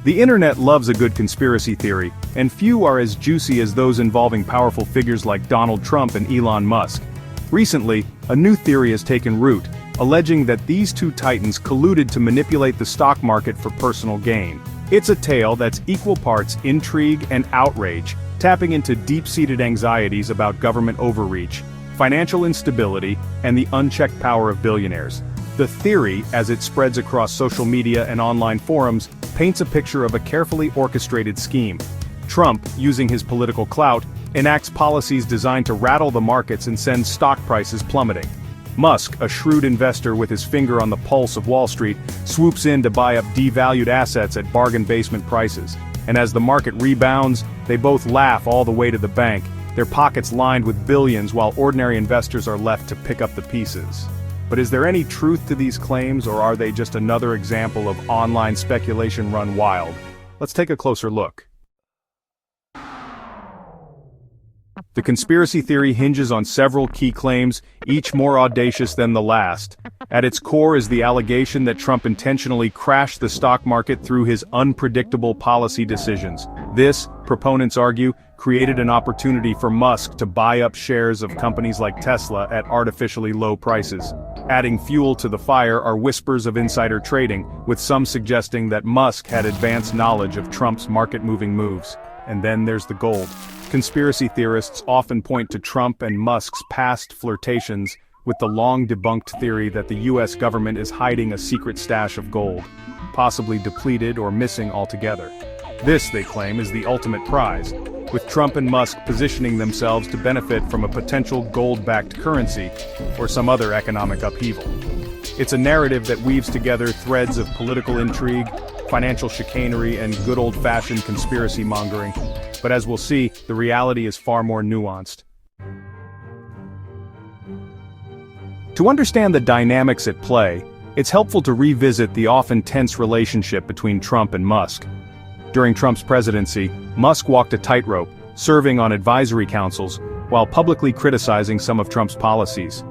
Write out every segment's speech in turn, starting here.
The internet loves a good conspiracy theory, and few are as juicy as those involving powerful figures like Donald Trump and Elon Musk. Recently, a new theory has taken root, alleging that these two titans colluded to manipulate the stock market for personal gain. It's a tale that's equal parts intrigue and outrage, tapping into deep-seated anxieties about government overreach, financial instability, and the unchecked power of billionaires. The theory, as it spreads across social media and online forums, paints a picture of a carefully orchestrated scheme. Trump, using his political clout, enacts policies designed to rattle the markets and send stock prices plummeting. Musk, a shrewd investor with his finger on the pulse of Wall Street, swoops in to buy up devalued assets at bargain basement prices. And as the market rebounds, they both laugh all the way to the bank, their pockets lined with billions while ordinary investors are left to pick up the pieces. But is there any truth to these claims, or are they just another example of online speculation run wild? Let's take a closer look. The conspiracy theory hinges on several key claims, each more audacious than the last. At its core is the allegation that Trump intentionally crashed the stock market through his unpredictable policy decisions. This, proponents argue, created an opportunity for Musk to buy up shares of companies like Tesla at artificially low prices. Adding fuel to the fire are whispers of insider trading, with some suggesting that Musk had advanced knowledge of Trump's market-moving moves. And then there's the gold. Conspiracy theorists often point to Trump and Musk's past flirtations with the long-debunked theory that the US government is hiding a secret stash of gold, possibly depleted or missing altogether. This, they claim, is the ultimate prize, with Trump and Musk positioning themselves to benefit from a potential gold-backed currency or some other economic upheaval. It's a narrative that weaves together threads of political intrigue, financial chicanery, and good old-fashioned conspiracy mongering. But as we'll see, the reality is far more nuanced. To understand the dynamics at play, it's helpful to revisit the often tense relationship between Trump and Musk. During Trump's presidency, Musk walked a tightrope, serving on advisory councils, while publicly criticizing some of Trump's policies.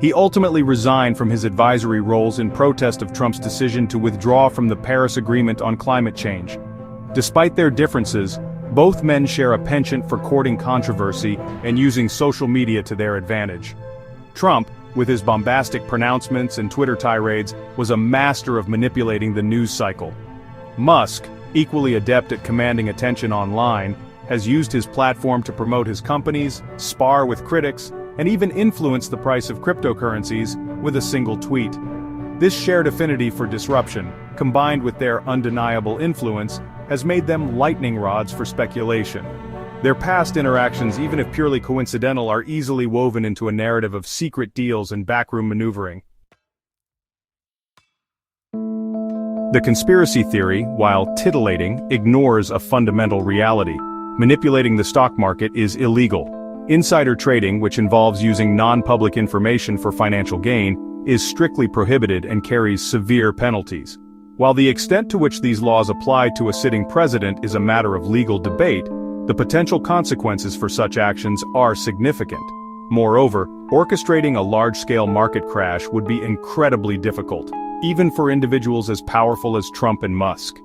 He ultimately resigned from his advisory roles in protest of Trump's decision to withdraw from the Paris Agreement on climate change. Despite their differences, both men share a penchant for courting controversy and using social media to their advantage. Trump, with his bombastic pronouncements and Twitter tirades, was a master of manipulating the news cycle. Musk, equally adept at commanding attention online, has used his platform to promote his companies, spar with critics, and even influence the price of cryptocurrencies with a single tweet. This shared affinity for disruption, combined with their undeniable influence, has made them lightning rods for speculation. Their past interactions, even if purely coincidental, are easily woven into a narrative of secret deals and backroom maneuvering. The conspiracy theory, while titillating, ignores a fundamental reality. Manipulating the stock market is illegal. Insider trading, which involves using non-public information for financial gain, is strictly prohibited and carries severe penalties. While the extent to which these laws apply to a sitting president is a matter of legal debate, the potential consequences for such actions are significant. Moreover, orchestrating a large-scale market crash would be incredibly difficult, even for individuals as powerful as Trump and Musk.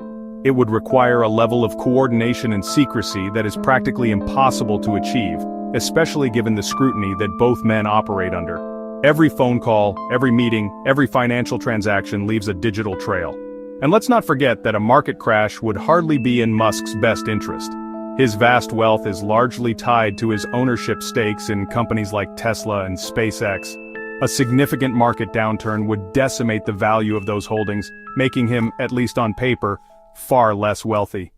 It would require a level of coordination and secrecy that is practically impossible to achieve, especially given the scrutiny that both men operate under. Every phone call, every meeting, every financial transaction leaves a digital trail. And let's not forget that a market crash would hardly be in Musk's best interest. His vast wealth is largely tied to his ownership stakes in companies like Tesla and SpaceX. A significant market downturn would decimate the value of those holdings, making him, at least on paper, far less wealthy.